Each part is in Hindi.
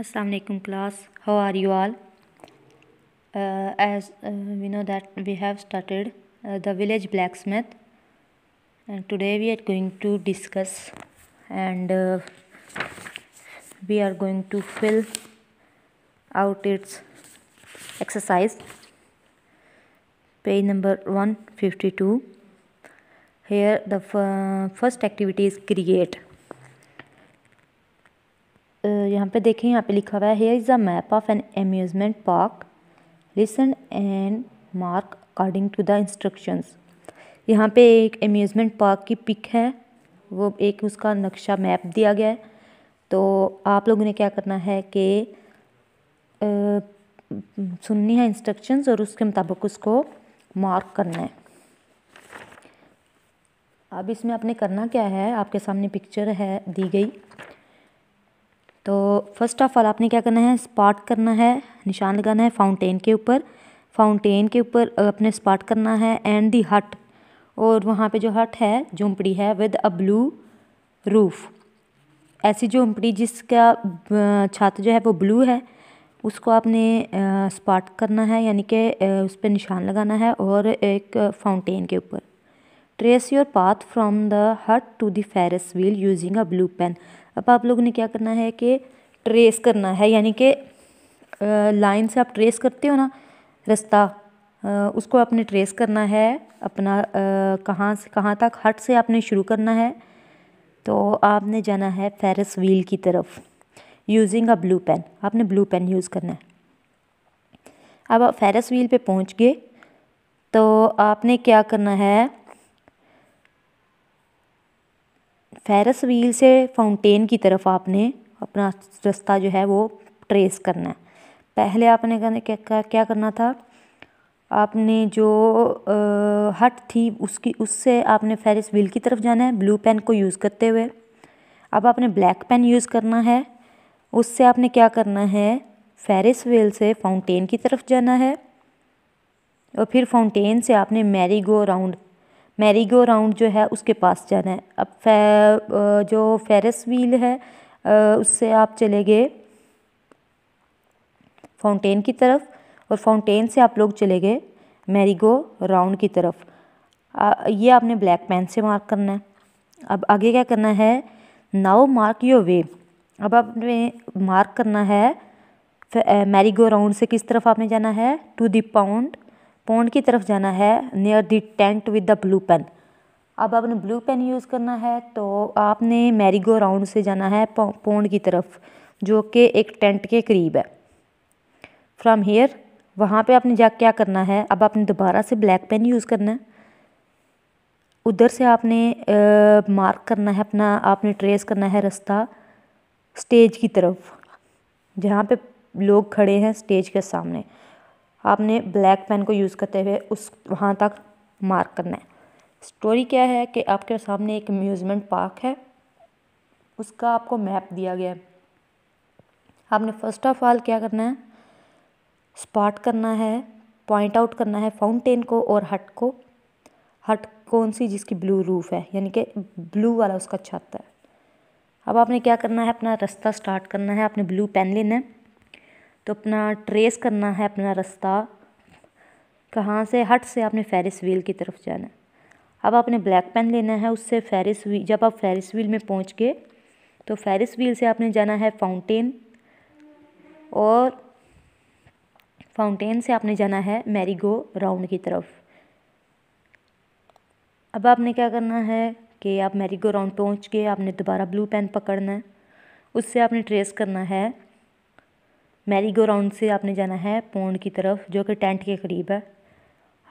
Assalamu alaikum class. How are you all? As we know that we have started the village blacksmith, and today we are going to discuss and we are going to fill out its exercise, page number 152. Here the first activity is create. यहाँ पे देखें, यहाँ पे लिखा हुआ है here is a map of an amusement park, listen and mark according to the instructions. यहाँ पे एक अम्यूज़मेंट पार्क की पिक है, वो एक उसका नक्शा मैप दिया गया है। तो आप लोगों ने क्या करना है कि सुननी है इंस्ट्रक्शंस और उसके मुताबिक उसको मार्क करना है। अब इसमें आपने करना क्या है, आपके सामने पिक्चर है दी गई। तो फर्स्ट ऑफ ऑल आपने क्या करना है, स्पॉट करना है, निशान लगाना है फाउंटेन के ऊपर। फाउंटेन के ऊपर अपने स्पॉट करना है एंड दी हट, और वहाँ पे जो हट है, झोंपड़ी है, विद अ ब्लू रूफ। ऐसी झोंपड़ी जिसका छत जो है वो ब्लू है, उसको आपने स्पॉट करना है, यानी कि उस पर निशान लगाना है। और एक फाउंटेन के ऊपर trace your path from the hut to the Ferris wheel using a blue pen. अब आप लोगों ने क्या करना है कि ट्रेस करना है, यानी कि लाइन से आप ट्रेस करते हो ना रास्ता, उसको आपने ट्रेस करना है अपना, कहाँ से कहाँ तक, हट से आपने शुरू करना है। तो आपने जाना है फेरिस व्हील की तरफ यूजिंग अ ब्लू पेन, आपने ब्लू पेन यूज़ करना है। अब आप फेरिस व्हील पे पहुंच गए तो आपने क्या करना है, फेरिस व्हील से फाउंटेन की तरफ आपने अपना रास्ता जो है वो ट्रेस करना है। पहले आपने क्या करना था, आपने जो हट थी उससे आपने फेरिस व्हील की तरफ जाना है ब्लू पेन को यूज़ करते हुए। अब आपने ब्लैक पेन यूज़ करना है, उससे आपने क्या करना है, फेरिस व्हील से फाउंटेन की तरफ जाना है, और फिर फाउंटेन से आपने मैरी गो राउंड जो है उसके पास जाना है। अब जो फेरिस व्हील है उससे आप चले गए फाउंटेन की तरफ, और फाउंटेन से आप लोग चले गए मैरी गो राउंड की तरफ। ये आपने ब्लैक पेन से मार्क करना है। अब आगे क्या करना है, नाउ मार्क योर वे। अब आपने मार्क करना है मैरी गो राउंड से किस तरफ आपने जाना है, टू द पॉन्ड की तरफ जाना है, near the tent with the blue pen. अब आपने ब्लू पेन यूज़ करना है, तो आपने मैरी गो राउंड से जाना है पॉन्ड की तरफ, जो कि एक टेंट के करीब है। फ्रॉम हेयर, वहाँ पे आपने जा क्या करना है, अब आपने दोबारा से ब्लैक पेन यूज़ करना है। उधर से आपने मार्क करना है अपना, आपने ट्रेस करना है रास्ता स्टेज की तरफ, जहाँ पे लोग खड़े हैं स्टेज के सामने। आपने ब्लैक पेन को यूज़ करते हुए उस वहाँ तक मार्क करना है। स्टोरी क्या है कि आपके सामने एक अम्यूज़मेंट पार्क है, उसका आपको मैप दिया गया है। आपने फर्स्ट ऑफ ऑल क्या करना है, स्पॉट करना है, पॉइंट आउट करना है फाउंटेन को और हट को। हट कौन सी, जिसकी ब्लू रूफ है, यानी कि ब्लू वाला उसका छत है। अब आपने क्या करना है, अपना रास्ता स्टार्ट करना है, आपने ब्लू पेन लेना है, तो अपना ट्रेस करना है अपना रास्ता, कहाँ से, हट से आपने फेरिस व्हील की तरफ जाना है। अब आपने ब्लैक पेन लेना है, उससे फेरिस व्हील, जब आप फेरिस व्हील में पहुँच गए तो फेरिस व्हील से आपने जाना है फाउंटेन, और फाउंटेन से आपने जाना है मैरी गो राउंड की तरफ। अब आपने क्या करना है कि आप मैरी गो राउंड पहुँच गए, आपने दोबारा ब्लू पेन पकड़ना है, उससे आपने ट्रेस करना है मैरी गो राउंड से आपने जाना है पॉन्ड की तरफ, जो कि टेंट के करीब है।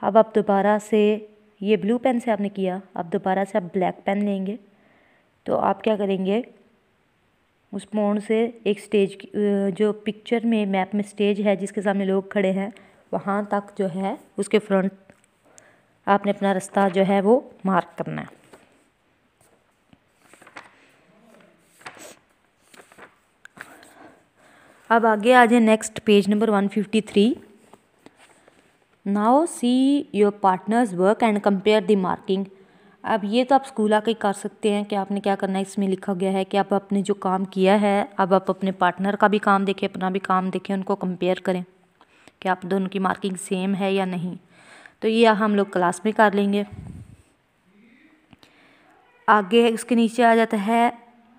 अब आप दोबारा से, ये ब्लू पेन से आपने किया, अब दोबारा से आप ब्लैक पेन लेंगे, तो आप क्या करेंगे, उस पॉन्ड से एक स्टेज, जो पिक्चर में मैप में स्टेज है जिसके सामने लोग खड़े हैं, वहाँ तक जो है उसके फ्रंट आपने अपना रास्ता जो है वो मार्क करना है। अब आगे आ जाए next, page number 153। Now see your partners work and compare the marking. अब ये तो आप स्कूल आके कर सकते हैं कि आपने क्या करना है। इसमें लिखा गया है कि आप अपने जो काम किया है अब आप अपने पार्टनर का भी काम देखें, अपना भी काम देखें, उनको कंपेयर करें कि आप दोनों की मार्किंग सेम है या नहीं। तो ये हम लोग क्लास में कर लेंगे। आगे उसके नीचे आ जाता है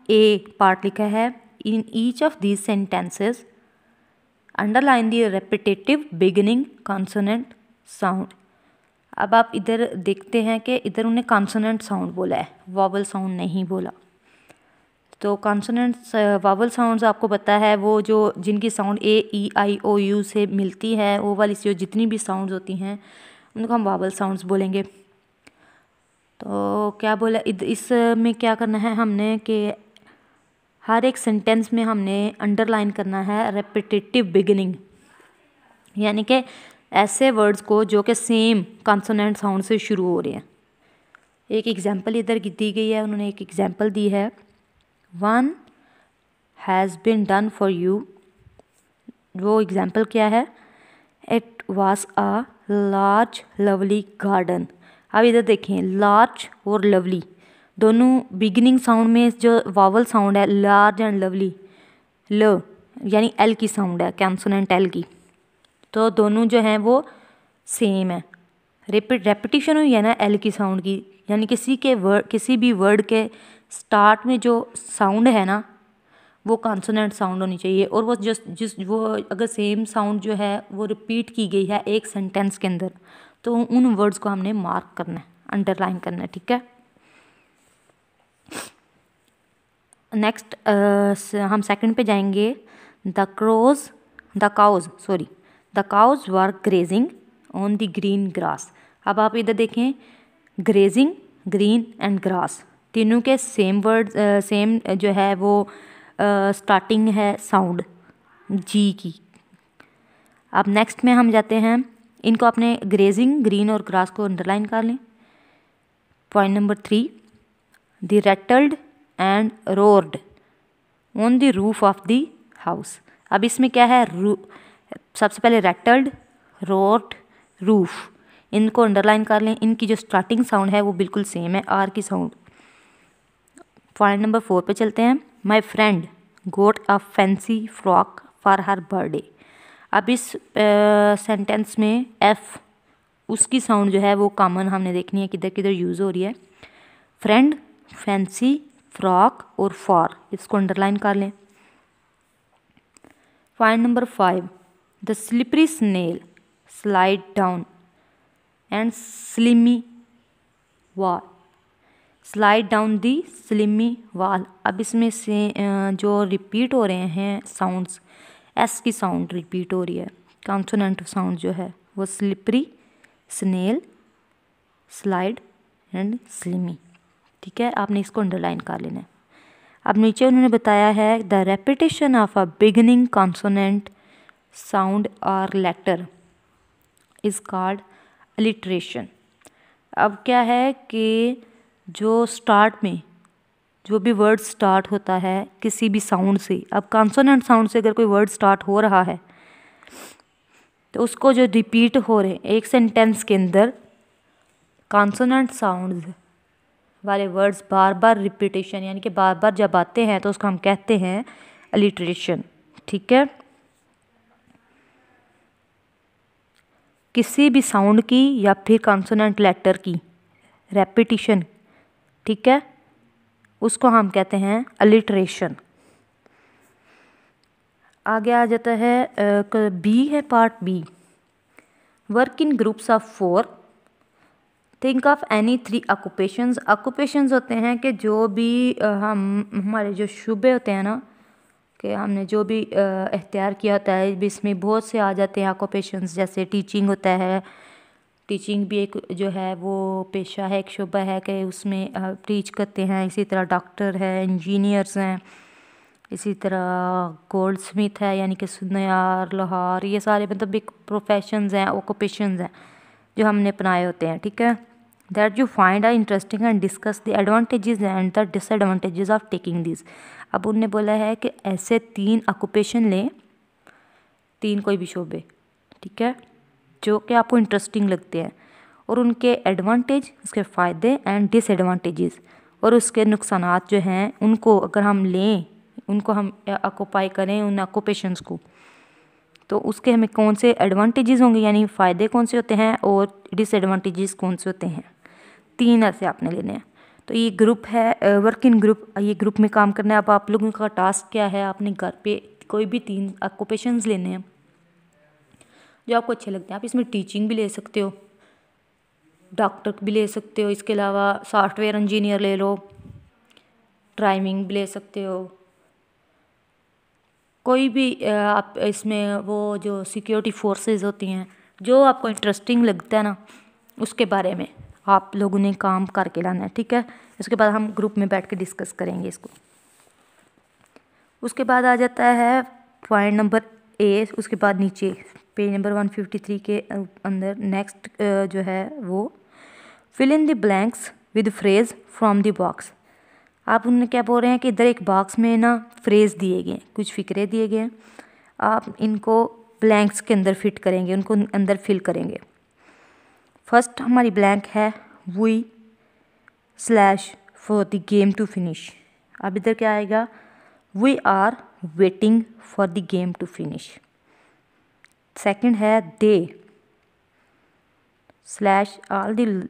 ए पार्ट लिखा है, in each of these sentences underline the repetitive beginning consonant sound. अब आप इधर देखते हैं कि इधर उन्हें कॉन्सोनेंट साउंड बोला है, वॉवल साउंड नहीं बोला। तो कॉन्सोनेंट्स वॉवल साउंड्स आपको पता है वो जो जिनकी sound A E I O you से मिलती है, वो वाली जो जितनी भी साउंड्स होती हैं उनको हम वॉवल साउंड्स बोलेंगे। तो क्या बोला इसमें क्या करना है हमने कि हर एक सेंटेंस में हमने अंडरलाइन करना है रेपिटेटिव बिगिनिंग, यानी कि ऐसे वर्ड्स को जो कि सेम कॉन्सोनेंट साउंड से शुरू हो रहे हैं। एक एग्जांपल इधर दी गई है, उन्होंने एक एग्जांपल दी है, one has been done for you. वो एग्जांपल क्या है, it was a large lovely garden. अब इधर देखें, लार्ज और लवली दोनों बिगिनिंग साउंड में जो वावल साउंड है लार्ज एंड लवली, ल यानी एल की साउंड है, कैंसोनेंट एल की, तो दोनों जो हैं वो सेम है। रेपिटेशन हुई है ना एल की साउंड की, यानी किसी भी वर्ड के स्टार्ट में जो साउंड है ना वो कॉन्सोनेंट साउंड होनी चाहिए, और वो वो अगर सेम साउंड जो है वो रिपीट की गई है एक सेंटेंस के अंदर तो उन वर्ड्स को हमने मार्क करना है, अंडरलाइन करना है, ठीक है। नेक्स्ट हम सेकंड पे जाएंगे। The cows were grazing on the green grass. अब आप इधर देखें, ग्रेजिंग, ग्रीन एंड ग्रास तीनों के सेम वर्ड सेम जो है वो स्टार्टिंग है साउंड जी की। अब नेक्स्ट में हम जाते हैं, इनको अपने ग्रेजिंग, ग्रीन और ग्रास को अंडरलाइन कर लें। Point number 3, the rattled and roared on the roof of the house. अब इसमें क्या है, सबसे पहले रैटल्ड, रोर्ड, रूफ, इनको अंडरलाइन कर लें। इनकी जो स्टार्टिंग साउंड है वो बिल्कुल सेम है, आर की साउंड। पॉइंट नंबर 4 पे चलते हैं। My friend got a fancy frock for her birthday. अब इस सेंटेंस में एफ उसकी साउंड जो है वो कॉमन हमने देखनी है किधर किधर यूज़ हो रही है। फ्रेंड, फैंसी, फ्रॉक और फॉर, इसको अंडरलाइन कर लें। Point number 5, the slippery snail slide down and slimy wall. Slide down the slimy wall. अब इसमें से जो रिपीट हो रहे हैं साउंड्स, एस की साउंड रिपीट हो रही है, कॉन्सोनेंट साउंड जो है वो slippery, snail, slide and slimy, ठीक है। आपने इसको अंडरलाइन कर लेना है। अब नीचे उन्होंने बताया है the repetition of a beginning consonant sound और लेटर इज कॉल्ड अलिट्रेशन। अब क्या है कि जो स्टार्ट में जो भी वर्ड स्टार्ट होता है किसी भी साउंड से, अब कॉन्सोनेंट साउंड से अगर कोई वर्ड स्टार्ट हो रहा है तो उसको जो रिपीट हो रहे एक सेंटेंस के अंदर कॉन्सोनेंट साउंड वाले वर्ड्स बार बार रिपीटेशन यानी कि बार बार जब आते हैं तो उसको हम कहते हैं अलिट्रेशन, ठीक है। किसी भी साउंड की या फिर कॉन्सोनेंट लेटर की रेपिटेशन, ठीक है, उसको हम कहते हैं अलिट्रेशन। आगे आ जाता है बी है part B, work in groups of 4, think of any 3 occupations. Occupations होते हैं कि जो भी हमारे जो शुबे होते हैं ना, कि हमने जो भी इख्तियार किया होता है, इसमें बहुत से आ जाते हैं ऑक्यूपेशंस। जैसे टीचिंग होता है, टीचिंग भी एक जो है वो पेशा है, एक शुबा है कि उसमें टीच करते हैं। इसी तरह डॉक्टर है, इंजीनियर्स हैं, इसी तरह गोल्ड स्मिथ है यानी कि सुनार, लोहार, ये सारे मतलब एक प्रोफेशंस हैं, ऑक्यूपेशंस हैं जो हमने अपनाए होते हैं, ठीक है। That you find are interesting and discuss the advantages and the disadvantages of taking this. अब उन्होंने बोला है कि ऐसे 3 ऑक्यूपेशन लें, 3 कोई भी शोबे, ठीक है, जो कि आपको इंटरेस्टिंग लगते हैं, और उनके एडवांटेज, उसके फ़ायदे एंड डिसएडवांटेजेस, और उसके नुकसानात जो हैं उनको अगर हम लें, उनको हम ऑक्यूपाई करें उन ऑक्यूपेशंस को, तो उसके हमें कौन से एडवांटेजेस होंगे, यानी फ़ायदे कौन से होते हैं और डिसएडवांटेजेस कौन से होते हैं। 3 ऐसे आपने लेने हैं। तो ये ग्रुप है, वर्क इन ग्रुप, ये ग्रुप में काम करना है। अब आप लोगों का टास्क क्या है, आपने घर पे कोई भी 3 ऑक्यूपेशंस लेने हैं जो आपको अच्छे लगते हैं। आप इसमें टीचिंग भी ले सकते हो, डॉक्टर भी ले सकते हो, इसके अलावा सॉफ्टवेयर इंजीनियर ले लो, ड्राइविंग भी ले सकते हो, कोई भी आप इसमें वो जो सिक्योरिटी फोर्सेस होती हैं, जो आपको इंटरेस्टिंग लगता है ना, उसके बारे में आप लोगों ने काम करके लाना है, ठीक है। उसके बाद हम ग्रुप में बैठ के डिस्कस करेंगे इसको। उसके बाद आ जाता है पॉइंट नंबर ए, उसके बाद नीचे पेज नंबर 153 के अंदर नेक्स्ट जो है वो fill in the blanks with phrase from the box. आप उन्हें क्या बोल रहे हैं कि इधर एक बॉक्स में ना फ्रेज दिए गए, कुछ फिक्रे दिए गए हैं, आप इनको ब्लैंक्स के अंदर फिट करेंगे, उनको अंदर फिल करेंगे। फर्स्ट हमारी ब्लैंक है we slash for the game to finish. अब इधर क्या आएगा, we are waiting for the game to finish. Second है they slash all the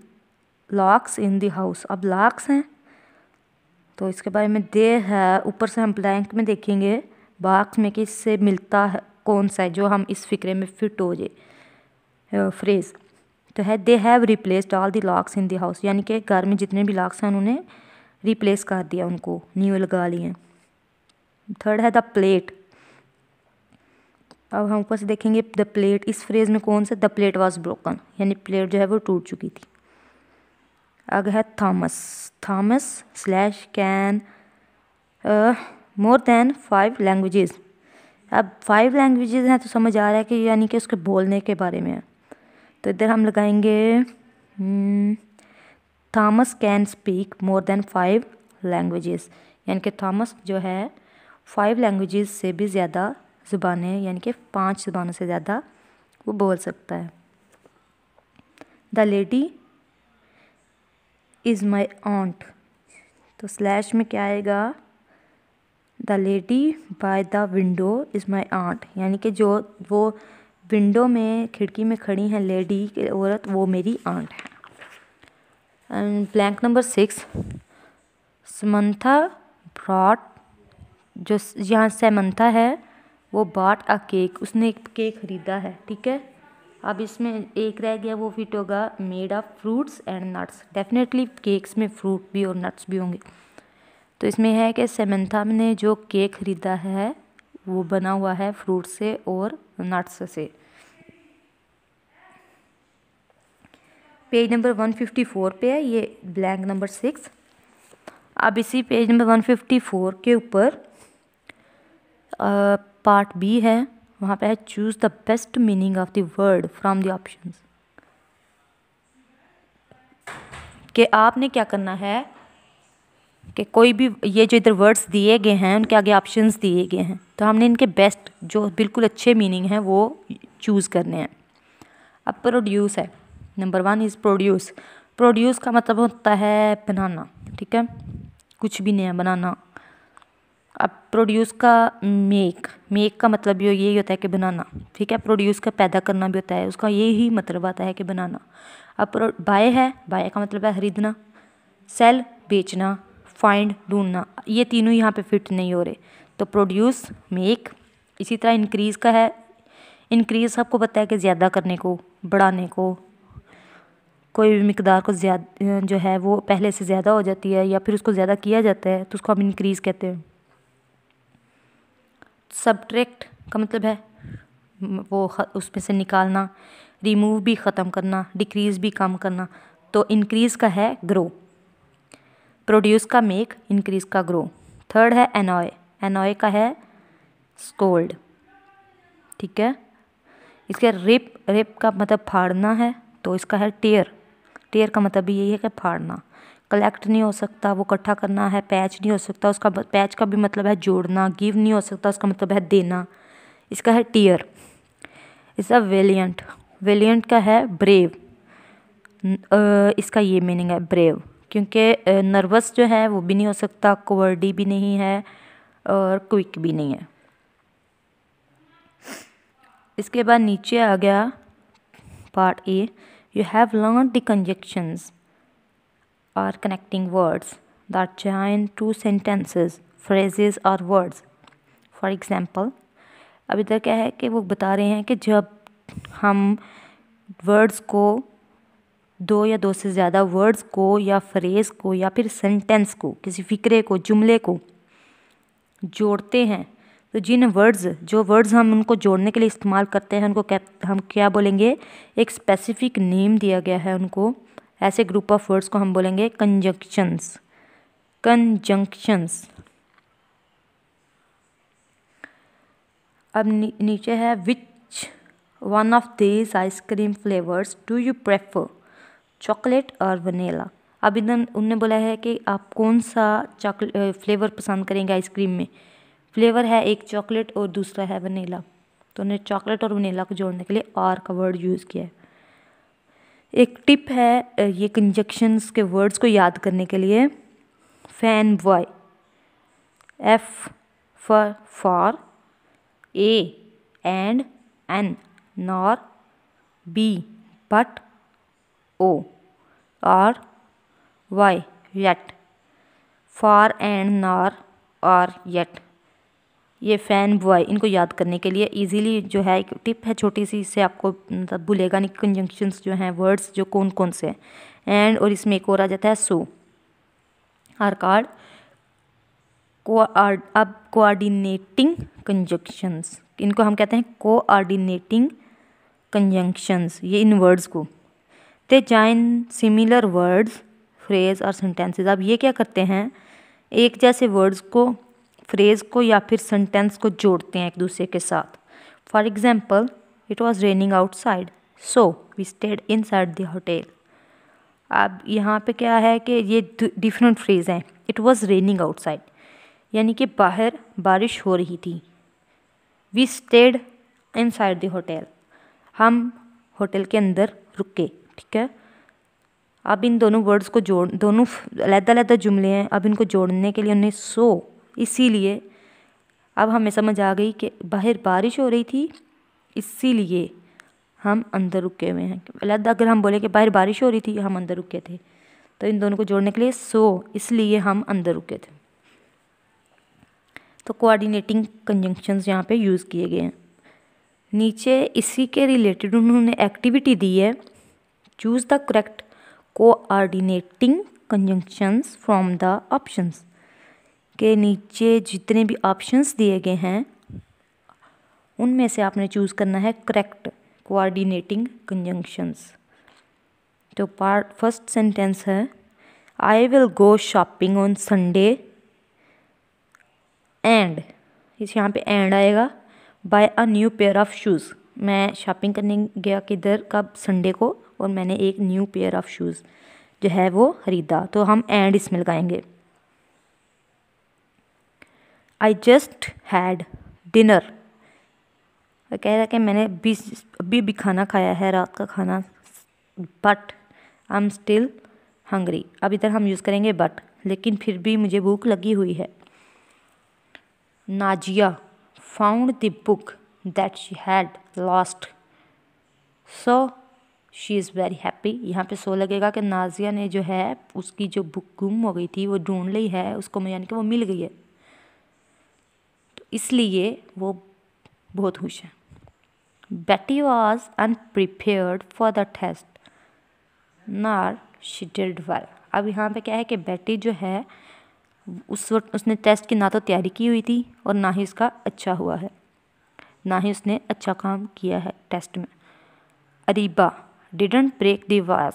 locks in the house. अब लॉक्स हैं तो इसके बारे में दे है, ऊपर से हम ब्लैंक में देखेंगे बॉक्स में कि इससे मिलता है कौन सा है जो हम इस फिक्रे में फिट हो जाए फ्रेज। तो है they have replaced all the locks in the house, यानी कि घर में जितने भी लॉक्स हैं उन्होंने रिप्लेस कर दिया, उनको न्यू लगा लिए। थर्ड है द प्लेट। अब हम ऊपर से देखेंगे द प्लेट, इस फ्रेज में कौन सा, द प्लेट वॉज ब्रोकन, यानी प्लेट जो है वो टूट चुकी थी। आगे है Thomas, Thomas slash can more than 5 languages. अब 5 लैंग्वेजेस हैं तो समझ आ रहा है कि यानी कि उसके बोलने के बारे में है। तो इधर हम लगाएंगे Thomas can speak more than 5 languages, यानी कि थॉमस जो है 5 लैंग्वेजेस से भी ज़्यादा ज़ुबानें, यानी कि 5 ज़ुबानों से ज़्यादा वो बोल सकता है। द लेडी इज़ माई ऑन्ट, तो स्लैश में क्या आएगा, the lady by the window is my ऑन्ट, यानी कि जो वो विंडो में खिड़की में खड़ी हैं लेडी की औरत, वो मेरी आंट है। And blank number 6 Samantha brought, जो यहाँ समंथा है वो बॉट अ केक, उसने एक केक खरीदा है, ठीक है। अब इसमें एक रह गया, वो फिट होगा made of fruits and nuts. Definitely cakes में फ्रूट भी और नट्स भी होंगे। तो इसमें है कि समंथा ने जो केक खरीदा है वो बना हुआ है फ्रूट से और नट्स से। पेज नंबर 154 पे है ये ब्लैंक नंबर 6। अब इसी पेज नंबर 154 के ऊपर पार्ट बी है, वहाँ पे है choose the best meaning of the word from the options. कि आपने क्या करना है कि कोई भी ये जो इधर वर्ड्स दिए गए हैं उनके आगे ऑप्शंस दिए गए हैं, तो हमने इनके बेस्ट जो बिल्कुल अच्छे मीनिंग हैं वो चूज़ करने हैं। अब प्रोड्यूस है, नंबर 1 इज़ प्रोड्यूस। प्रोड्यूस का मतलब होता है बनाना, ठीक है, कुछ भी नया बनाना। अब प्रोड्यूस का मेक, मेक का मतलब भी यही होता है कि बनाना, ठीक है। प्रोड्यूस का पैदा करना भी होता है, उसका यही मतलब आता है कि बनाना। अब बाय है, बाय का मतलब है खरीदना। सेल बेचना, फाइंड ढूंढना, ये तीनों यहाँ पे फिट नहीं हो रहे, तो प्रोड्यूस, मेक। इसी तरह इंक्रीज़ का है, इंक्रीज़ आपको पता है कि ज़्यादा करने को, बढ़ाने को, कोई भी मिकदार को ज़्यादा जो है वो पहले से ज़्यादा हो जाती है या फिर उसको ज़्यादा किया जाता है तो उसको हम इंक्रीज़ कहते हैं। सब्ट्रैक्ट का मतलब है वो उसमें से निकालना, रिमूव भी ख़त्म करना, डिक्रीज़ भी कम करना। तो इंक्रीज़ का है ग्रो, प्रोड्यूस का मेक, इंक्रीज़ का ग्रो। थर्ड है एनॉय, एनॉय का है स्कोल्ड, ठीक है। इसके रिप, रिप का मतलब फाड़ना है, तो इसका है टेयर, टेयर का मतलब भी यही है कि फाड़ना। कलेक्ट नहीं हो सकता, वो इकट्ठा करना है। पैच नहीं हो सकता, उसका पैच का भी मतलब है जोड़ना। गिव नहीं हो सकता, उसका मतलब है देना, इसका है टीयर। इसका वेलियंट, वेलियंट का है ब्रेव, इसका ये मीनिंग है ब्रेव, क्योंकि नर्वस जो है वो भी नहीं हो सकता, कोवर्डी भी नहीं है और क्विक भी नहीं है। इसके बाद नीचे आ गया part A. You have learn the conjunctions are connecting words that join two sentences, phrases और वर्ड्स। फॉर एग्जाम्पल, अब इधर क्या है कि वो बता रहे हैं कि जब हम वर्ड्स को, दो या दो से ज़्यादा वर्ड्स को या फ्रेज़ को या फिर सेंटेंस को, किसी फिक्रे को, जुमले को जोड़ते हैं, तो जो वर्ड्स हम उनको जोड़ने के लिए इस्तेमाल करते हैं उनको हम क्या बोलेंगे, एक स्पेसिफिक नेम दिया गया है उनको। ऐसे ग्रुप ऑफ वर्ड्स को हम बोलेंगे कंजंक्शंस। अब नीचे है which one of these ice cream flavours do you prefer, chocolate और वनीला। अब इधर उन्होंने बोला है कि आप कौन सा फ्लेवर पसंद करेंगे आइसक्रीम में। फ्लेवर है एक चॉकलेट और दूसरा है वनीला, तो उन्होंने चॉकलेट और वनीला को जोड़ने के लिए आर का वर्ड यूज़ किया है। एक टिप है ये कंजक्शंस के वर्ड्स को याद करने के लिए, fan boy, F for, A and, N nor, B but, O or Y yet, for and nor or yet. ये फैन बॉय, इनको याद करने के लिए इजीली जो है एक टिप है छोटी सी, इससे आपको मतलब भूलेगा नहीं कंजंक्शंस जो हैं वर्ड्स जो कौन कौन से हैं। एंड और इसमें एक और आ जाता है सो आर कार्ड। अब कोऑर्डिनेटिंग कंजंक्शंस, इनको हम कहते हैं कोऑर्डिनेटिंग कंजंक्शंस। ये इन वर्ड्स को they join similar words, phrase और सेंटेंसेस। अब ये क्या करते हैं, एक जैसे वर्ड्स को, फ्रेज को या फिर सेंटेंस को जोड़ते हैं एक दूसरे के साथ। For example, it was raining outside so we stayed inside the hotel. अब यहाँ पे क्या है कि ये डिफरेंट फ्रेज हैं। इट वॉज रेनिंग आउटसाइड यानी कि बाहर बारिश हो रही थी। We stayed inside the hotel, हम होटल के अंदर रुके। ठीक है, अब इन दोनों वर्ड्स को दोनों अलग-अलग जुमले हैं, अब इनको जोड़ने के लिए उन्हें सो, इसीलिए अब हमें समझ आ गई कि बाहर बारिश हो रही थी इसीलिए हम अंदर रुके हुए हैं। अलग अगर हम बोले कि बाहर बारिश हो रही थी हम अंदर रुके थे, तो इन दोनों को जोड़ने के लिए सो, इसलिए हम अंदर रुके थे। तो कोऑर्डिनेटिंग कंजंक्शंस यहाँ पे यूज़ किए गए हैं। नीचे इसी के रिलेटेड उन्होंने एक्टिविटी दी है, choose the correct coordinating conjunctions from the options. के नीचे जितने भी ऑप्शंस दिए गए हैं उनमें से आपने चूज़ करना है करेक्ट कोऑर्डिनेटिंग कंजंक्शंस। तो फर्स्ट सेंटेंस है, I will go shopping on Sunday and, इस यहाँ पे एंड आएगा, buy a new pair of shoes. मैं शॉपिंग करने गया किधर, कब, संडे को, और मैंने एक न्यू पेयर ऑफ शूज़ जो है वो खरीदा, तो हम एंड इसमें लगाएंगे। आई जस्ट हैड डिनर, कह रहा है कि मैंने अभी भी खाना खाया है, रात का खाना, but I am still hungry. अब इधर हम यूज़ करेंगे बट, लेकिन फिर भी मुझे भूख लगी हुई है। Nazia found the book that she had lost so she is very happy. यहाँ पे सो लगेगा कि नाजिया ने जो है उसकी जो बुक गुम हो गई थी वो ढूंढ ली है उसको, यानी कि वो मिल गई है, तो इसलिए वो बहुत खुश है। Betty was unprepared for the test nor she did well. अब यहाँ पे क्या है कि बेटी जो है उस वक्त उसने टेस्ट की ना तो तैयारी की हुई थी और ना ही उसका अच्छा हुआ है, ना ही उसने अच्छा काम किया है टेस्ट में। Areeba didn't break the vase.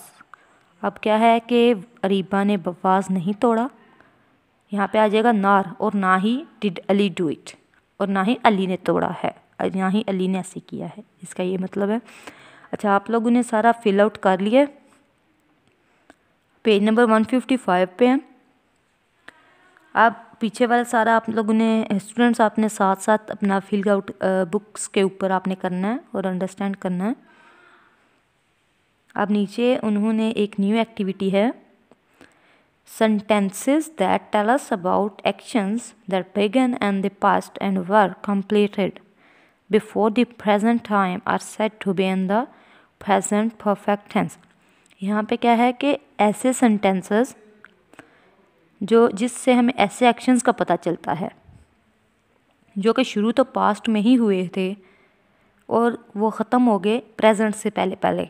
अब क्या है कि अरीबा ने वाज नहीं तोड़ा, यहाँ पे आ जाएगा नार, और ना he did Ali do it, और ना ही अली ने तोड़ा है, ना ही अली ने ऐसे किया है, इसका ये मतलब है। अच्छा, आप लोगों ने सारा फिल आउट कर लिया, पेज नंबर 155 पे हैं। अब पीछे वाला सारा आप लोगों ने, स्टूडेंट्स, आपने साथ साथ अपना फिल आउट बुक्स के ऊपर आपने करना है और अंडरस्टैंड करना है। अब नीचे उन्होंने एक न्यू एक्टिविटी है, sentences that tell us about actions that began in the past and were completed before the present time are said to be in the present perfect tense। यहाँ पे क्या है कि ऐसे sentences जो जिससे हमें ऐसे एक्शंस का पता चलता है जो कि शुरू तो पास्ट में ही हुए थे और वो ख़त्म हो गए प्रेजेंट से पहले,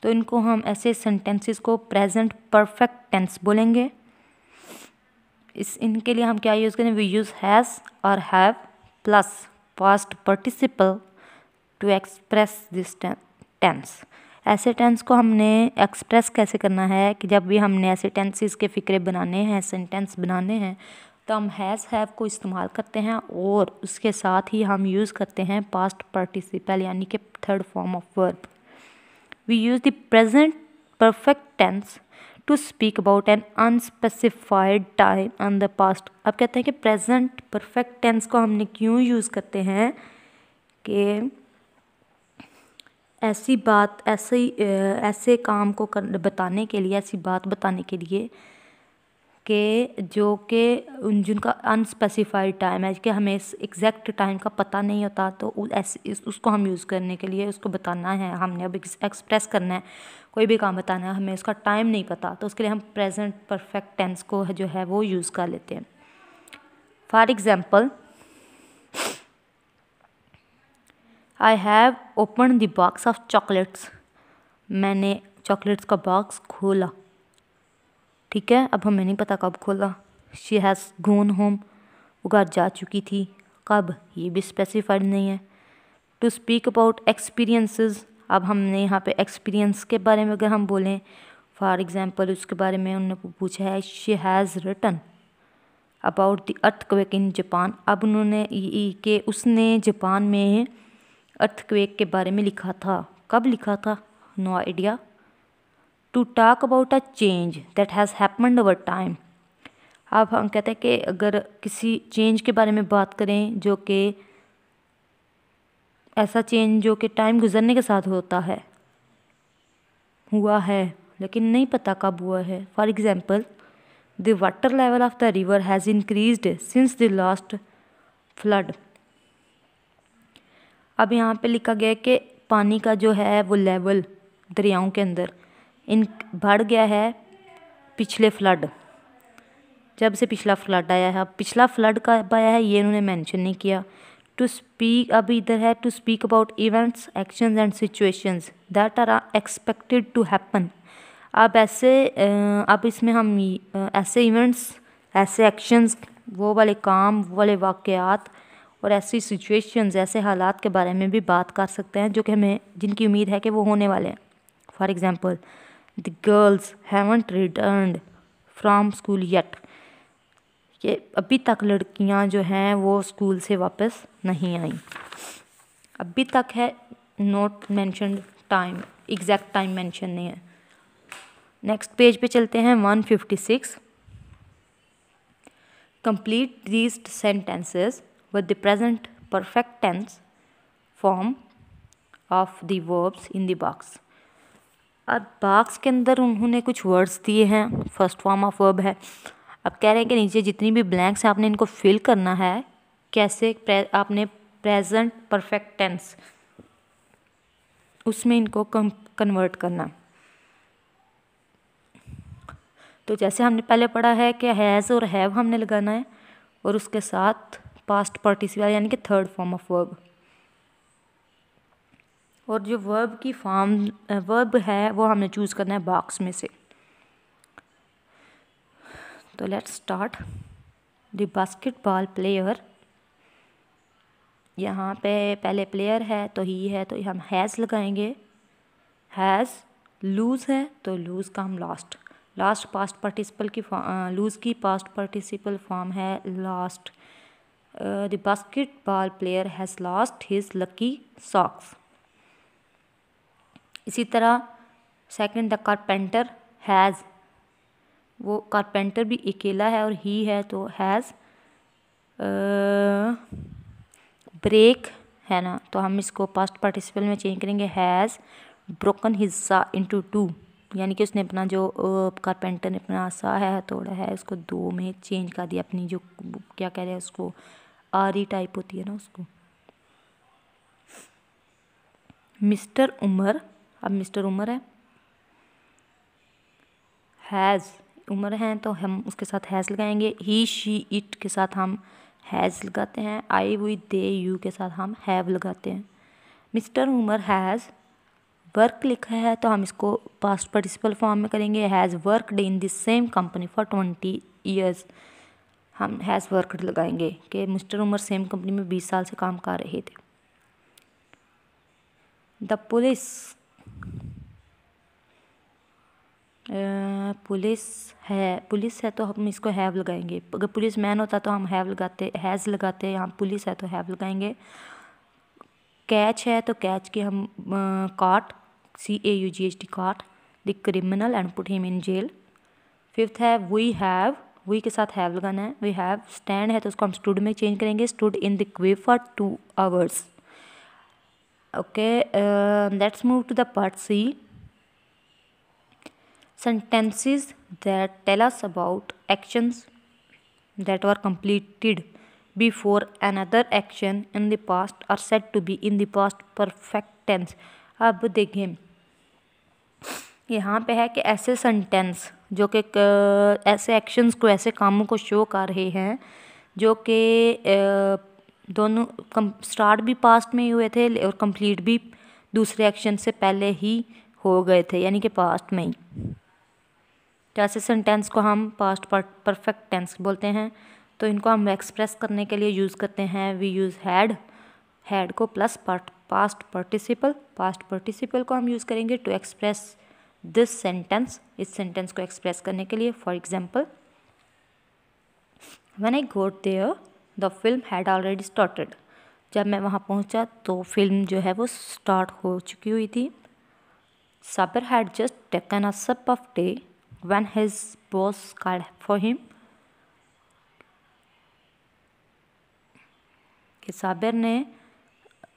तो इनको हम ऐसे सेंटेंसेस को प्रेजेंट परफेक्ट टेंस बोलेंगे। इनके लिए हम क्या यूज़ करें, वी यूज़ हैज़ और have plus past participle to express this tense. ऐसे टेंस को हमने एक्सप्रेस कैसे करना है कि जब भी हमने ऐसे टेंसेस के फ़िक्रे बनाने हैं, सेंटेंस बनाने हैं, तो हम हैज़ हैव को इस्तेमाल करते हैं और उसके साथ ही हम यूज़ करते हैं पास्ट पार्टिसिपल यानी कि third form of verb. We use the present perfect tense to speak about an unspecified time in the past। अब कहते हैं कि present perfect tense को हमने क्यों यूज़ करते हैं कि ऐसी बात ऐसे काम को बताने के लिए, ऐसी बात बताने के लिए कि जो कि जिनका अनस्पेसिफाइड टाइम है कि हमें एग्जैक्ट टाइम का पता नहीं होता, तो उसको हम यूज़ करने के लिए उसको बताना है, हमने अब एक्सप्रेस करना है, कोई भी काम बताना है, हमें उसका टाइम नहीं पता, तो उसके लिए हम प्रेजेंट परफेक्ट टेंस को जो है वो यूज़ कर लेते हैं। For example, I have open the box of chocolates. मैंने चॉकलेट्स का बॉक्स खोला, ठीक है। अब हमें नहीं पता कब खोला। शी हैज़ गॉन होम, वो घर जा चुकी थी, कब, ये भी स्पेसिफाइड नहीं है। टू स्पीक अबाउट एक्सपीरियंसेस, अब हमने यहाँ पे एक्सपीरियंस के बारे में अगर हम बोलें, फॉर एग्ज़ाम्पल उसके बारे में उन्होंने पूछा है, she has written about the earthquake in Japan. अब उन्होंने कि उसने जापान में अर्थक्वेक के बारे में लिखा था, कब लिखा था, no idea. To talk about a change that has happened over time. अब हम कहते हैं कि अगर किसी चेंज के बारे में बात करें जो कि ऐसा चेंज जो कि टाइम गुजरने के साथ होता है, हुआ है लेकिन नहीं पता कब हुआ है। For example, the water level of the river has increased since the last flood. अब यहाँ पे लिखा गया है कि पानी का जो है वो लेवल दरियाओं के अंदर बढ़ गया है पिछले फ्लड, जब से पिछला फ्लड आया है। अब पिछला फ्लड कब आया है ये उन्होंने मेंशन नहीं किया। टू स्पीक, अब इधर है to speak about events, actions and situations that are expected to happen. अब अब इसमें हम ऐसे इवेंट्स, ऐसे एक्शंस, वो वाले काम, वो वाले वाक़यात और ऐसी सिचुएशंस, ऐसे हालात के बारे में भी बात कर सकते हैं जो कि हमें जिनकी उम्मीद है कि वो होने वाले हैं। For example, the girls haven't returned from school yet, कि अभी तक लड़कियां जो हैं वो स्कूल से वापस नहीं आई। अभी तक है, not mentioned time, exact time mention नहीं है। नेक्स्ट पेज पे चलते हैं, 156। Complete these sentences with the present perfect tense form of the verbs in the box. अब बॉक्स के अंदर उन्होंने कुछ वर्ड्स दिए हैं, फर्स्ट फॉर्म ऑफ वर्ब है। अब कह रहे हैं कि नीचे जितनी भी ब्लैंक्स हैं आपने इनको फिल करना है, कैसे, आपने प्रेजेंट परफेक्ट टेंस उसमें इनको कन्वर्ट करना। तो जैसे हमने पहले पढ़ा है कि हैज़ और हैव हमने लगाना है और उसके साथ पास्ट पार्टिसिपल यानी कि थर्ड फॉर्म ऑफ वर्ब, और जो वर्ब की वर्ब है वो हमने चूज़ करना है बॉक्स में से। तो let's start. The basketball player, यहाँ पे पहले प्लेयर है तो ही है तो हम हैज़ लगाएंगे, हैज़। लूज़ है तो लूज़ का हम लास्ट पास्ट पार्टिसिपल की लूज़ की पास्ट पार्टिसिपल फॉर्म है last. The basketball player has lost his lucky socks. इसी तरह सेकंड, द कारपेंटर हैज़, वो कारपेंटर भी अकेला है और ही है तो हैज़ ब्रेक है ना, तो हम इसको पास्ट पार्टिसिपल में चेंज करेंगे, हैज़ ब्रोकन हिज सा इनटू टू, यानी कि उसने अपना जो कारपेंटर ने अपना सा है हथौड़ा है उसको दो में चेंज कर दिया, अपनी जो क्या कह रहे हैं उसको आरी टाइप होती है ना उसको। मिस्टर उमर, अब मिस्टर उमर है, हैज़ उमर हैं तो हम उसके साथ हैज़ लगाएंगे। ही शी इट के साथ हम हैज़ लगाते हैं। आई वी दे यू के साथ हम हैव लगाते हैं। मिस्टर उमर हैज़ वर्क लिखा है तो हम इसको पास्ट पार्टिसिपल फॉर्म में करेंगे। Has worked in this same company for 20 years, हम हैज़ वर्कड लगाएंगे कि मिस्टर उमर सेम कंपनी में 20 साल से काम कर रहे थे। द पुलिस, पुलिस है तो हम इसको हैव लगाएंगे। अगर पुलिस मैन होता तो हम हैव लगाते, हैज़ लगाते, यहाँ पुलिस है तो हैव लगाएंगे। कैच है तो कैच के हम caught, CAUGHT caught the criminal and put him in jail. Fifth है वी हैव, वी के साथ हैव लगाना है। वी हैव स्टैंड है तो उसको हम स्टूड में चेंज करेंगे, stood in the queue for 2 hours। Okay, let's move to the part C, sentences that tell us about actions that were completed before another action in the past are said to be in the past perfect tense। अब देखें यहाँ पे है कि ऐसे सेंटेंस जो कि ऐसे एक्शंस को, ऐसे कामों को शो कर रहे हैं जो कि दोनों स्टार्ट भी पास्ट में ही हुए थे और कंप्लीट भी दूसरे एक्शन से पहले ही हो गए थे, यानी कि पास्ट में ही। तो ऐसे सेंटेंस को हम पास्ट परफेक्ट टेंस बोलते हैं। तो इनको हम एक्सप्रेस करने के लिए यूज़ करते हैं। वी यूज़ हैड को प्लस पास्ट पार्टिसिपल को हम यूज़ करेंगे टू एक्सप्रेस दिस सेंटेंस, इस सेंटेंस को एक्सप्रेस करने के लिए। For example, when I got there the film had already started, जब मैं वहाँ पहुँचा तो फिल्म जो है वो स्टार्ट हो चुकी हुई थी। Sabir had just taken a sip of tea when his boss called for him, कि साबिर ने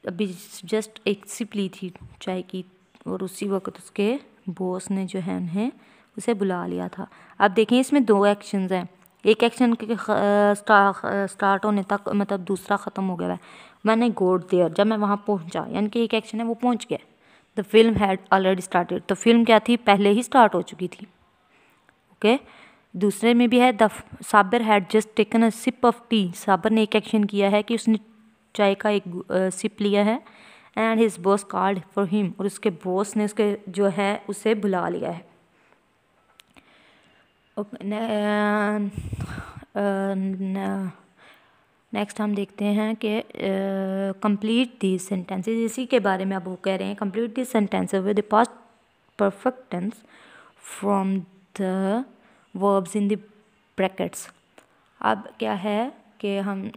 अभी जस्ट एक सिप ली थी चाय की और उसी वक्त उसके बॉस ने जो है उन्हें उसे बुला लिया था। अब देखें इसमें दो एक्शंस हैं, एक एक्शन के स्टार्ट होने तक मतलब दूसरा ख़त्म हो गया है। व्हेन आई गॉट देयर, जब मैं वहाँ पहुँचा, यानी कि एक एक्शन है वो पहुँच गया। The film had already started, तो फिल्म क्या थी, पहले ही स्टार्ट हो चुकी थी। ओके, दूसरे में भी है the Sabir had just taken a sip of tea, Sabir ने एक एक्शन किया है कि उसने चाय का एक सिप लिया है। And his boss called for him, और उसके बॉस ने उसके जो है उसे बुला लिया है। नेक्स्ट हम देखते हैं कि कंप्लीट दीज सेंटेंसेस, इसी के बारे में अब वो कह रहे हैं। Complete these sentences with the past perfect tense from the verbs in the brackets. अब क्या है कि हम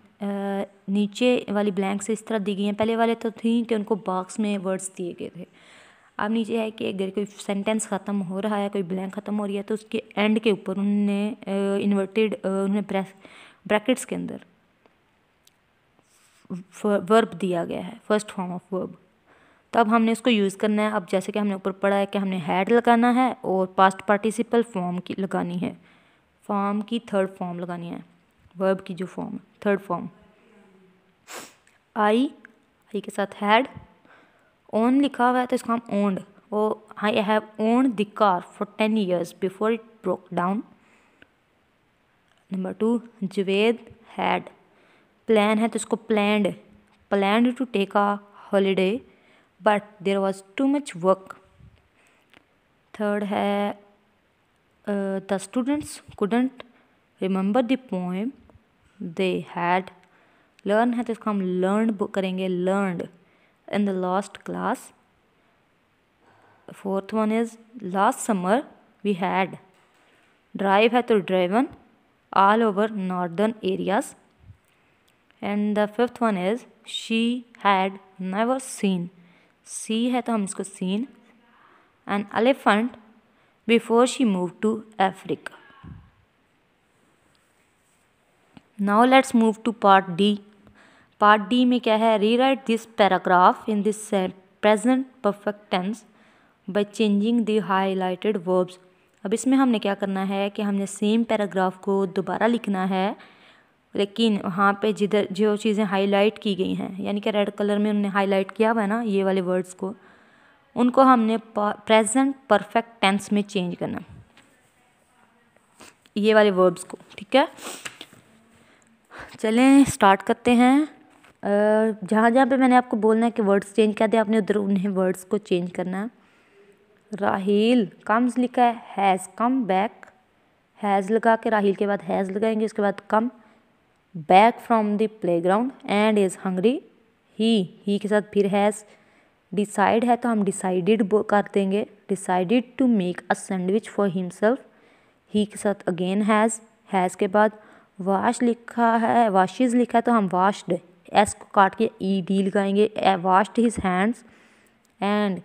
नीचे वाली ब्लैंक से इस तरह दी गई हैं, पहले वाले तो थी कि उनको बॉक्स में वर्ड्स दिए गए थे। अब नीचे है कि अगर कोई सेंटेंस ख़त्म हो रहा है, कोई ब्लैंक ख़त्म हो रही है, तो उसके एंड के ऊपर उन्होंने इन्वर्टेड उन्हें ब्रैकेट्स के अंदर वर्ब दिया गया है, फर्स्ट फॉर्म ऑफ वर्ब। तो अब हमने इसको यूज़ करना है। अब जैसे कि हमने ऊपर पढ़ा है कि हमने हैड लगाना है और पास्ट पार्टिसिपल फॉर्म की लगानी है, फॉर्म की थर्ड फॉर्म लगानी है, वर्ब की जो फॉर्म थर्ड फॉर्म। आई के साथ हैड, ओन लिखा हुआ है तो इसको हम owned, o I have owned the car for 10 years before it broke down. Number 2, Javed had, plan है तो इसको planned to take a holiday but there was too much work. Third है the students couldn't remember the poem they had, learn है तो इसको हम लर्न करेंगे, learned in the last class. Fourth one is last summer we had, drive है तो driven all over northern areas. And the fifth one is she had never seen, see है तो हम इसको seen an elephant before she move to Africa. Now let's move to part D. Part D में क्या है, rewrite this paragraph in this present perfect tense by changing the highlighted verbs. अब इसमें हमने क्या करना है कि हमने सेम पैराग्राफ को दोबारा लिखना है, लेकिन वहाँ पे जिधर जो चीज़ें हाईलाइट की गई हैं, यानी कि रेड कलर में उन्होंने हाईलाइट किया हुआ है ना ये वाले वर्ड्स को, उनको हमने प्रेजेंट परफेक्ट टेंस में चेंज करना, ये वाले वर्ब्स को। ठीक है, चलें स्टार्ट करते हैं। जहाँ जहाँ पे मैंने आपको बोलना है कि वर्ड्स चेंज कर दे, आपने उधर उन्हें वर्ड्स को चेंज करना है। राहिल कम्स लिखा है, हैज़ कम बैक, हैज़ लगा के राहिल के बाद हैज़ लगाएंगे, उसके बाद come back from the playground and is hungry. He के साथ फिर हैज़। डिसाइड है तो हम डिसाइडेड कर देंगे, decided to make a sandwich for himself. He के साथ अगेन हैज़ के बाद वाश लिखा है, वाशिज लिखा है तो हम वाश्ड, एस को काट के ई डी लगाएंगे, washed his hands. And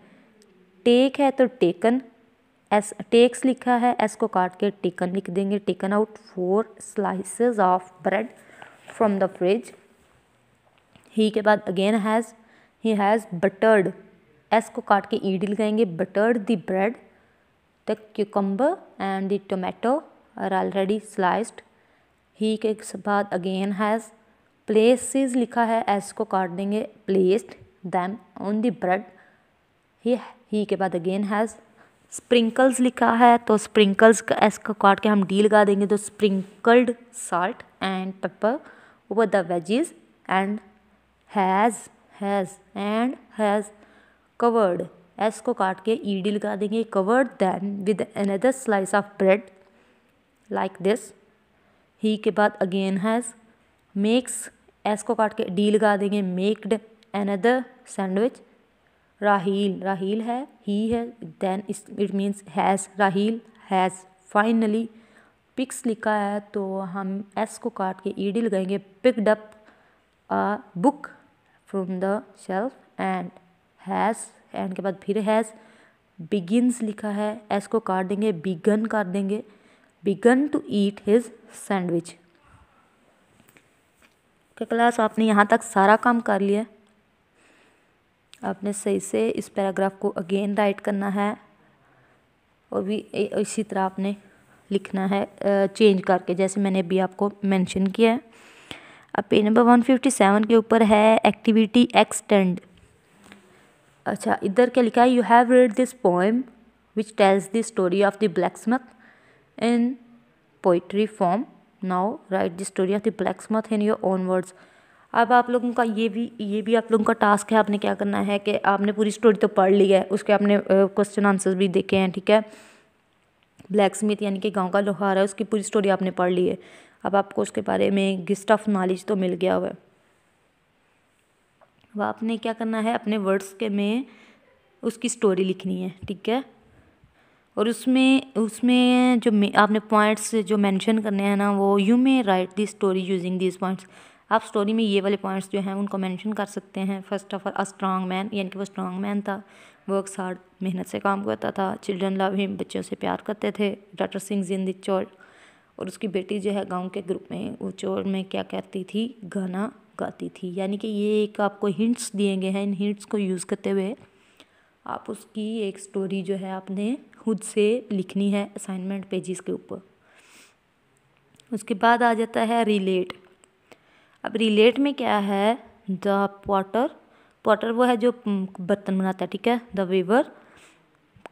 take है तो टेकन, एस टेक्स लिखा है, एस को काट के टेकन लिख देंगे। Taken out 4 slices of bread from the fridge. He के बाद again has, he has buttered, S को काट के ई डी लगाएंगे, buttered the bread. The cucumber and the tomato are already sliced. He के बाद अगेन हैज़, प्लेसेस लिखा है, एस को काट देंगे, placed them on the bread. He के बाद अगेन हैज़। स्प्रिंकल्स लिखा है तो स्प्रिंकल्स का एस को काट के हम डी लगा देंगे, तो sprinkled salt and pepper over the veggies. And has covered, S को काट के ई डी लगा देंगे, covered them with another slice of bread like this. He के बाद अगेन हैज़। मेक्स, एस को काट के डी लगा देंगे, मेक्ड अनदर सैंडविच। राहील है, ही है, then it means has, Raheel has finally. Picks लिखा है तो हम एस को काट के ई डी लगाएंगे, picked up a book from the shelf. And has, and के बाद फिर हैज़। बिगिन्स लिखा है, एस को काट देंगे, बिगन कर देंगे, begin to eat his sandwich. Class आपने यहाँ तक सारा काम कर लिया। आपने सही से इस पैराग्राफ को अगेन राइट करना है और भी इसी तरह आपने लिखना है चेंज करके, जैसे मैंने अभी आपको मेंशन किया है। अब पेज नंबर 157 के ऊपर है एक्टिविटी एक्सटेंड। अच्छा, इधर क्या लिखा है, you have read this poem which tells the story of the blacksmith in poetry form. Now right the story of the blacksmith in your own words. अब आप लोगों का ये भी आप लोगों का टास्क है, आपने क्या करना है कि आपने पूरी स्टोरी तो पढ़ ली है, उसके आपने क्वेश्चन आंसर्स भी देखे हैं। ठीक है, ब्लैकस्मिथ यानी कि गांव का लोहार है, उसकी पूरी स्टोरी आपने पढ़ ली है। अब आपको उसके बारे में गिस्ट ऑफ नॉलेज तो मिल गया हुआ है। अब आपने क्या करना है, अपने वर्ड्स के में उसकी स्टोरी लिखनी है। ठीक है, और उसमें जो आपने पॉइंट्स जो मेंशन करने हैं ना, वो you may right the story using these points. आप स्टोरी में ये वाले पॉइंट्स जो हैं उनको मेंशन कर सकते हैं। First of all a strong man, यानी कि वो स्ट्रांग मैन था, वर्क्स हार्ड, मेहनत से काम करता था। चिल्ड्रन लव हिम, बच्चों से प्यार करते थे। Daughter sings in the church, और उसकी बेटी जो है गांव के ग्रुप में वो चोर में क्या करती थी, गाना गाती थी। यानी कि ये एक आपको हिंट्स दिए गए हैं, इन हिंट्स को यूज़ करते हुए आप उसकी एक स्टोरी जो है आपने खुद से लिखनी है असाइनमेंट पेजेस के ऊपर। उसके बाद आ जाता है रिलेट। अब रिलेट में क्या है, द पॉटर वो है जो बर्तन बनाता है। ठीक है, द वीवर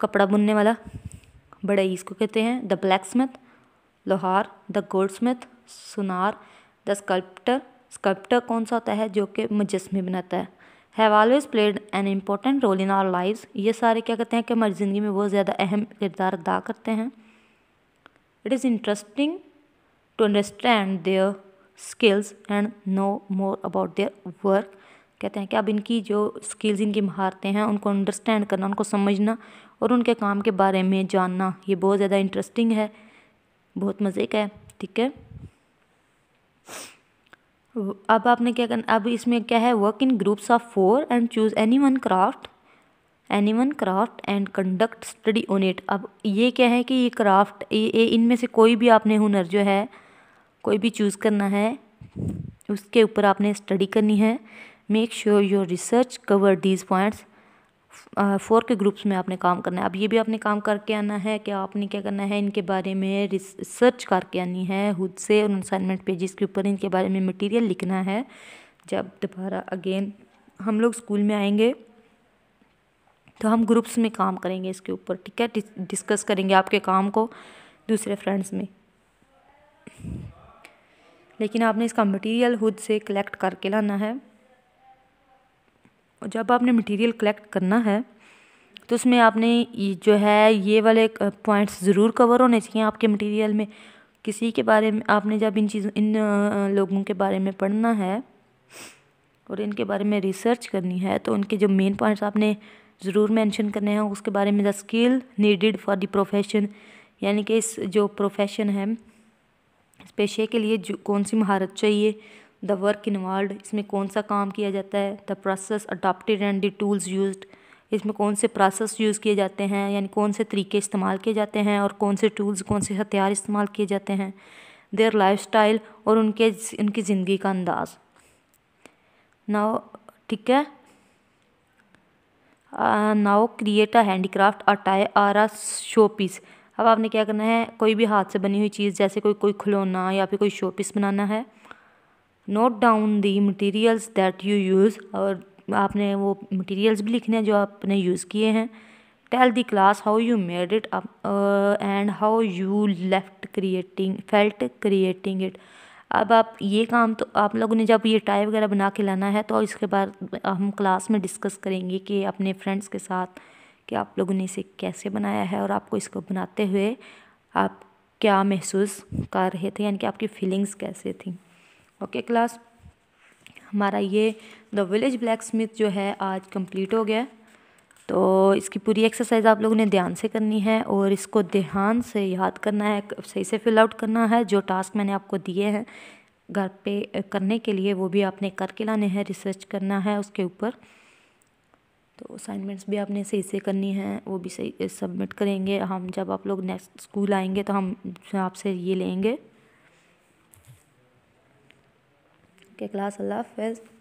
कपड़ा बुनने वाला, बढ़ई इसको कहते हैं। द ब्लैकस्मिथ लोहार, द गोल्डस्मिथ सुनार, द स्कल्प्टर कौन सा होता है, जो कि मुजस्मे बनाता है। Have always played an important role in our lives, ये सारे क्या कहते हैं कि हमारी ज़िंदगी में बहुत ज़्यादा अहम किरदार अदा करते हैं। It is interesting to understand their skills and know more about their work. कहते हैं कि अब इनकी जो स्किल्स, इनकी महारतें हैं, उनको अंडरस्टैंड करना, उनको समझना और उनके काम के बारे में जानना, ये बहुत ज़्यादा इंटरेस्टिंग है, बहुत मज़े का है। ठीक है, अब आपने क्या करना, अब इसमें क्या है, work in groups of 4 and choose any one craft and conduct study on it. अब ये क्या है कि ये क्राफ्ट, ये इनमें से कोई भी आपने हुनर जो है कोई भी चूज़ करना है, उसके ऊपर आपने स्टडी करनी है। Make sure your research cover these points, 4 के ग्रुप्स में आपने काम करना है। अब ये भी आपने काम करके आना है कि आपने क्या करना है, इनके बारे में रिसर्च करके आनी है खुद से, उन असाइनमेंट पेजेस के ऊपर इनके बारे में मटेरियल लिखना है। जब दोबारा अगेन हम लोग स्कूल में आएंगे तो हम ग्रुप्स में काम करेंगे इसके ऊपर, ठीक है। डिस्कस करेंगे आपके काम को दूसरे फ्रेंड्स में, लेकिन आपने इसका मटेरियल खुद से कलेक्ट करके लाना है। और जब आपने मटेरियल कलेक्ट करना है तो उसमें आपने जो है ये वाले पॉइंट्स ज़रूर कवर होने चाहिए आपके मटेरियल में। किसी के बारे में आपने जब इन लोगों के बारे में पढ़ना है और इनके बारे में रिसर्च करनी है तो उनके जो मेन पॉइंट्स आपने ज़रूर मेंशन करने हैं। उसके बारे में the skill needed for the profession, यानी कि इस जो प्रोफेशन है, इस पेशे के लिए जो कौन सी महारत चाहिए, द वर्क इन्वॉल्व, इसमें कौन सा काम किया जाता है, the process adopted and the tools used, इसमें कौन से प्रोसेस यूज़ किए जाते हैं, यानी कौन से तरीके इस्तेमाल किए जाते हैं और कौन से टूल्स, कौन से हथियार इस्तेमाल किए जाते हैं, देयर लाइफस्टाइल और उनकी ज़िंदगी का अंदाज़। नाउ ठीक है, now create a handicraft, a tie और अ शो पीस। अब आपने क्या करना है, कोई भी हाथ से बनी हुई चीज़ जैसे कोई खिलौना या फिर कोई शो पीस बनाना है। Note down the materials that you use, और आपने वो मटीरियल्स भी लिखने हैं जो आपने यूज़ किए हैं। Tell the class how you made it and how you felt creating it. अब आप ये काम तो आप लोगों ने जब ये टाई वगैरह बना के लाना है तो इसके बाद हम क्लास में डिस्कस करेंगे कि अपने फ्रेंड्स के साथ कि आप लोगों ने इसे कैसे बनाया है और आपको इसको बनाते हुए आप क्या महसूस कर रहे थे, यानी कि आपकी फीलिंग्स कैसे थी। ओके क्लास, हमारा ये द विलेज ब्लैक स्मिथ जो है आज कंप्लीट हो गया। तो इसकी पूरी एक्सरसाइज आप लोगों ने ध्यान से करनी है और इसको ध्यान से याद करना है, सही से फिल आउट करना है। जो टास्क मैंने आपको दिए हैं घर पे करने के लिए वो भी आपने करके लाने हैं, रिसर्च करना है उसके ऊपर। तो असाइनमेंट्स भी आपने सही से करनी है, वो भी सही सबमिट करेंगे हम। जब आप लोग नेक्स्ट स्कूल आएंगे तो हम आपसे ये लेंगे। ओके क्लास, अल्लाह हाफ़िज़।